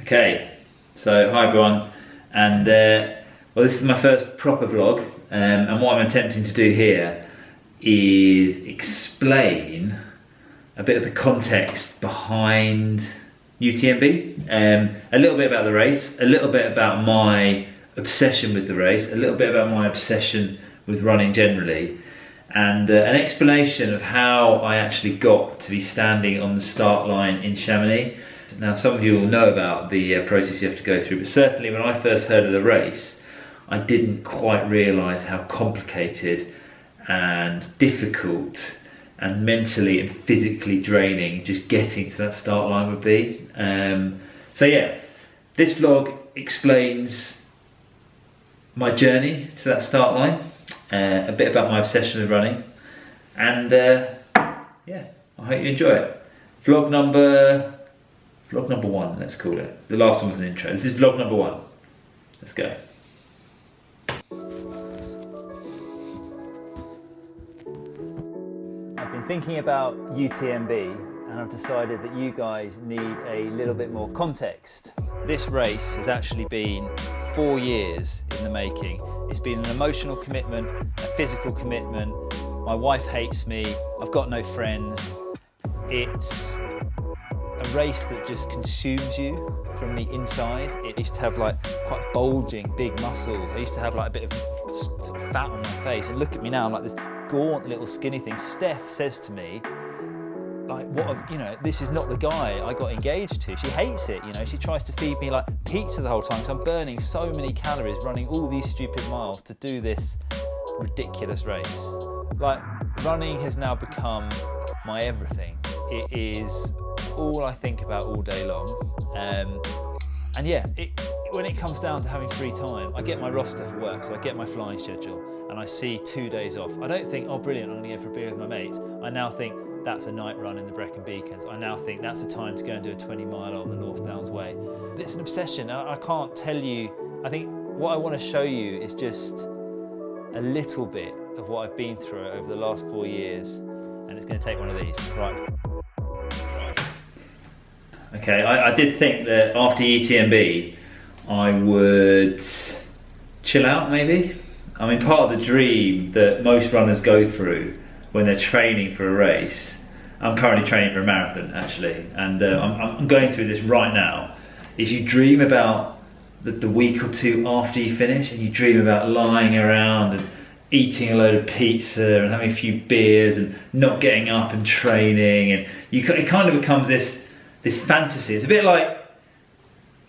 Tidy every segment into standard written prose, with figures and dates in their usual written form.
Okay, so hi everyone, and well, this is my first proper vlog, and what I'm attempting to do here is explain a bit of the context behind UTMB, a little bit about the race, a little bit about my obsession with the race, a little bit about my obsession with running generally, and an explanation of how I actually got to be standing on the start line in Chamonix. Now, some of you will know about the process you have to go through, but certainly when I first heard of the race, I didn't quite realise how complicated and difficult and mentally and physically draining just getting to that start line would be. So yeah, this vlog explains my journey to that start line, a bit about my obsession with running, and yeah, I hope you enjoy it. Vlog number 1, let's call it. The last one was an intro. This is vlog number 1. Let's go. I've been thinking about UTMB and I've decided that you guys need a little bit more context. This race has actually been 4 years in the making. It's been an emotional commitment, a physical commitment. My wife hates me, I've got no friends. It's a race that just consumes you from the inside. It used to have like quite bulging big muscles. I used to have like a bit of fat on my face, and look at me now, I'm like this gaunt little skinny thing. Steph says to me, like, this is not the guy I got engaged to. She hates it, she tries to feed me like pizza the whole time because I'm burning so many calories running all these stupid miles to do this ridiculous race. Like, running has now become my everything. It is all I think about all day long. And yeah, when it comes down to having free time, I get my roster for work, so I get my flying schedule and I see 2 days off. I don't think, oh brilliant, I'm gonna go for a beer with my mates. I now think that's a night run in the Brecons Beacons. I now think that's a time to go and do a 20 mile on the North Downs Way. It's an obsession. I can't tell you. I think what I want to show you is just a little bit of what I've been through over the last 4 years, and it's going to take one of these. Right. Okay, I did think that after UTMB I would chill out maybe. I mean, part of the dream that most runners go through when they're training for a race, I'm currently training for a marathon actually, and I'm going through this right now, is you dream about the week or two after you finish, and you dream about lying around and eating a load of pizza and having a few beers and not getting up and training, and it kind of becomes this fantasy. It's a bit like,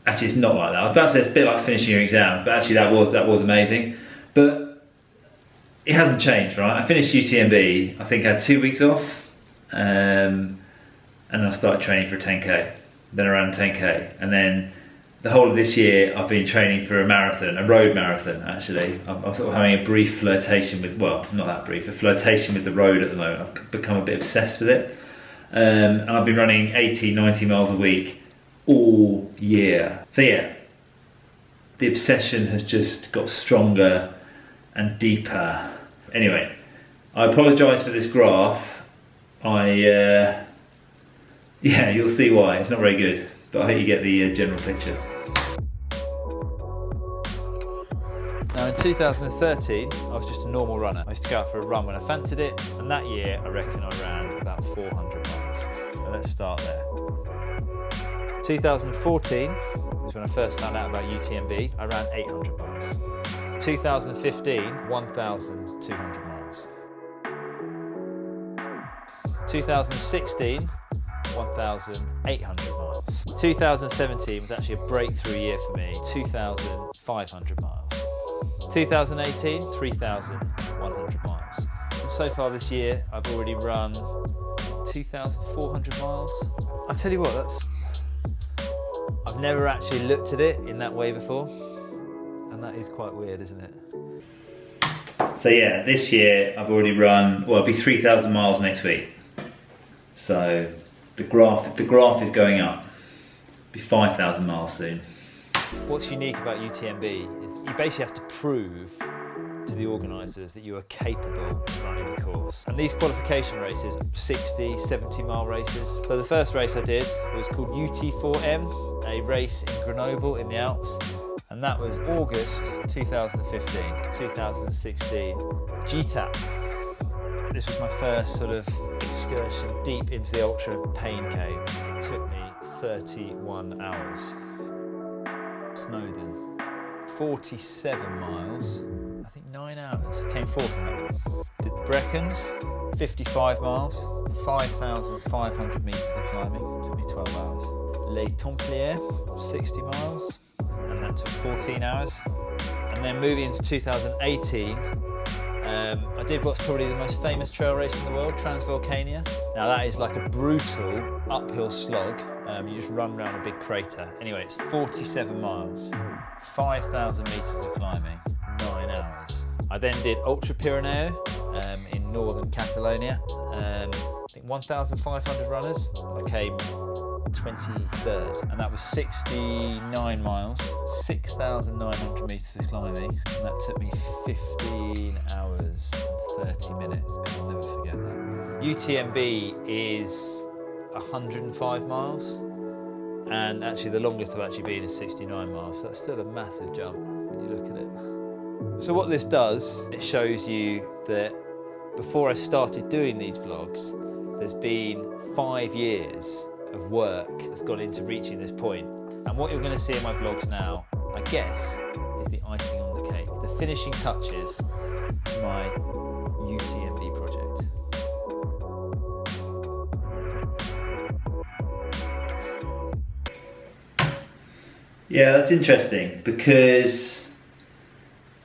actually it's not like that, I was about to say it's a bit like finishing your exams, but actually that was amazing. But it hasn't changed, right? I finished UTMB, I think I had 2 weeks off, and then I started training for a 10k, then around 10k, and then the whole of this year I've been training for a marathon, a road marathon actually. I'm sort of having a brief flirtation with, well, not that brief, a flirtation with the road at the moment. I've become a bit obsessed with it. And I've been running 80, 90 miles a week all year. So yeah, the obsession has just got stronger and deeper. Anyway, I apologise for this graph. Yeah, you'll see why. It's not very good, but I hope you get the general picture. Now in 2013, I was just a normal runner. I used to go out for a run when I fancied it, and that year I reckon I ran about 400 miles. So let's start there. 2014 is when I first found out about UTMB. I ran 800 miles. 2015, 1,200 miles. 2016, 1,800 miles. 2017 was actually a breakthrough year for me, 2,500 miles. 2018, 3,100 miles. And so far this year, I've already run 2,400 miles. I tell you what, I've never actually looked at it in that way before, and that is quite weird, isn't it? So yeah, this year I've already run, well, it'll be 3,000 miles next week. So the graph is going up. It'll be 5,000 miles soon. What's unique about UTMB is that you basically have to prove to the organisers that you are capable of running the course. And these qualification races are 60, 70 mile races. So the first race I did was called UT4M, a race in Grenoble in the Alps, and that was August 2015, 2016 GTAP. This was my first sort of excursion deep into the ultra pain cave. It took me 31 hours. Snowdon, 47 miles, I think 9 hours. Came fourth in that. Did the Brecons, 55 miles, 5,500 metres of climbing, took me 12 hours. Les Templiers, 60 miles, and that took 14 hours. And then moving into 2018, I did what's probably the most famous trail race in the world, Transvulcania. Now that is like a brutal uphill slog. You just run around a big crater. Anyway, it's 47 miles, 5,000 metres of climbing, 9 hours. I then did Ultra Pirineu in northern Catalonia. I think 1,500 runners. I came 23rd, and that was 69 miles, 6,900 metres of climbing, and that took me 15 hours and 30 minutes, because I'll never forget that. UTMB is 105 miles, and actually the longest I've actually been is 69 miles, so that's still a massive jump when you look at it. So what this does, it shows you that before I started doing these vlogs, there's been 5 years of work that's gone into reaching this point. And what you're going to see in my vlogs now, I guess, is the icing on the cake, the finishing touches to my UTMB project. Yeah, that's interesting, because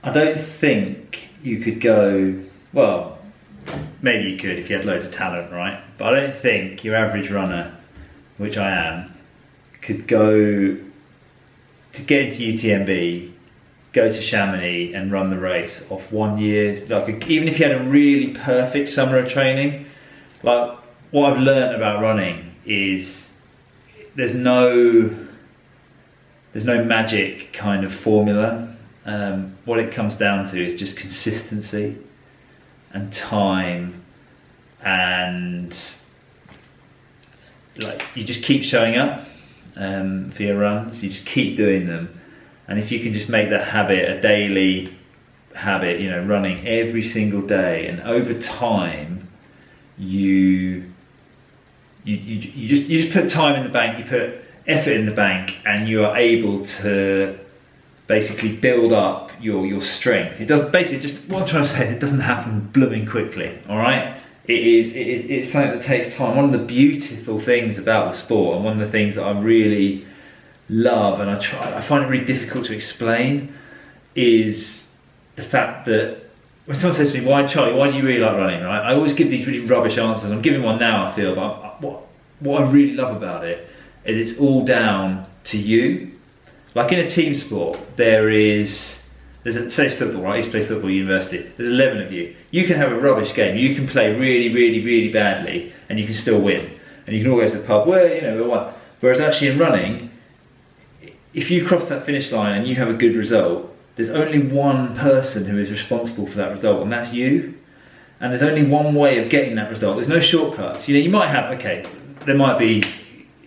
I don't think you could go, well, maybe you could if you had loads of talent, right? But I don't think your average runner, which I am, could go to get into UTMB, go to Chamonix and run the race off 1 year. Like, even if you had a really perfect summer of training, like what I've learned about running is there's no magic kind of formula. What it comes down to is just consistency and time, and like you just keep showing up for your runs. You just keep doing them, and if you can just make that habit a daily habit, you know, running every single day, and over time you just put time in the bank, you put effort in the bank, and you are able to basically build up your strength. It does basically, just what I'm trying to say, it doesn't happen blooming quickly, all right? It's something that takes time. One of the beautiful things about the sport, and one of the things that I really love, and I find it really difficult to explain, is the fact that when someone says to me, Charlie, why do you really like running, right? I always give these really rubbish answers. I'm giving one now, I feel, but what I really love about it is it's all down to you. Like in a team sport, say it's football, right? I used to play football at university. There's 11 of you. You can have a rubbish game. You can play really, really, really badly, and you can still win. And you can all go to the pub, well, you know, we won. Whereas actually in running, if you cross that finish line and you have a good result, there's only one person who is responsible for that result, and that's you. And there's only one way of getting that result. There's no shortcuts. You know, you might have, okay, there might be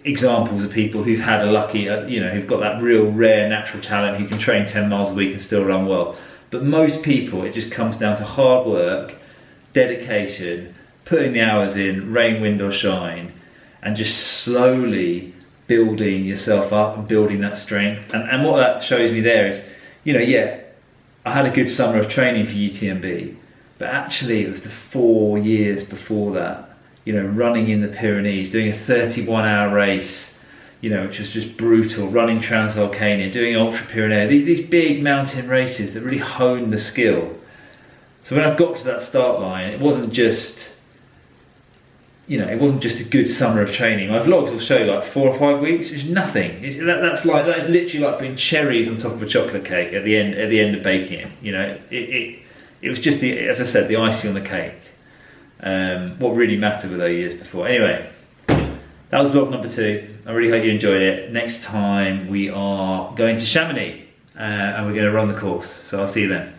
examples of people who've had a lucky, you know, who've got that real rare natural talent, who can train 10 miles a week and still run well. But most people, it just comes down to hard work, dedication, putting the hours in, rain, wind or shine, and just slowly building yourself up and building that strength. And what that shows me there is, you know, yeah, I had a good summer of training for UTMB, but actually it was the 4 years before that, you know, running in the Pyrenees, doing a 31-hour race, you know, which was just brutal, running Transvulcania, doing Ultra Pirineu, these big mountain races that really honed the skill. So when I got to that start line, it wasn't just, you know, it wasn't just a good summer of training. My vlogs will show like 4 or 5 weeks. It's nothing. That is literally like putting cherries on top of a chocolate cake at the end of baking it. You know, it was just as I said, the icing on the cake. What really mattered were those years before. Anyway, that was vlog number 2. I really hope you enjoyed it. Next time we are going to Chamonix and we're going to run the course. So I'll see you then.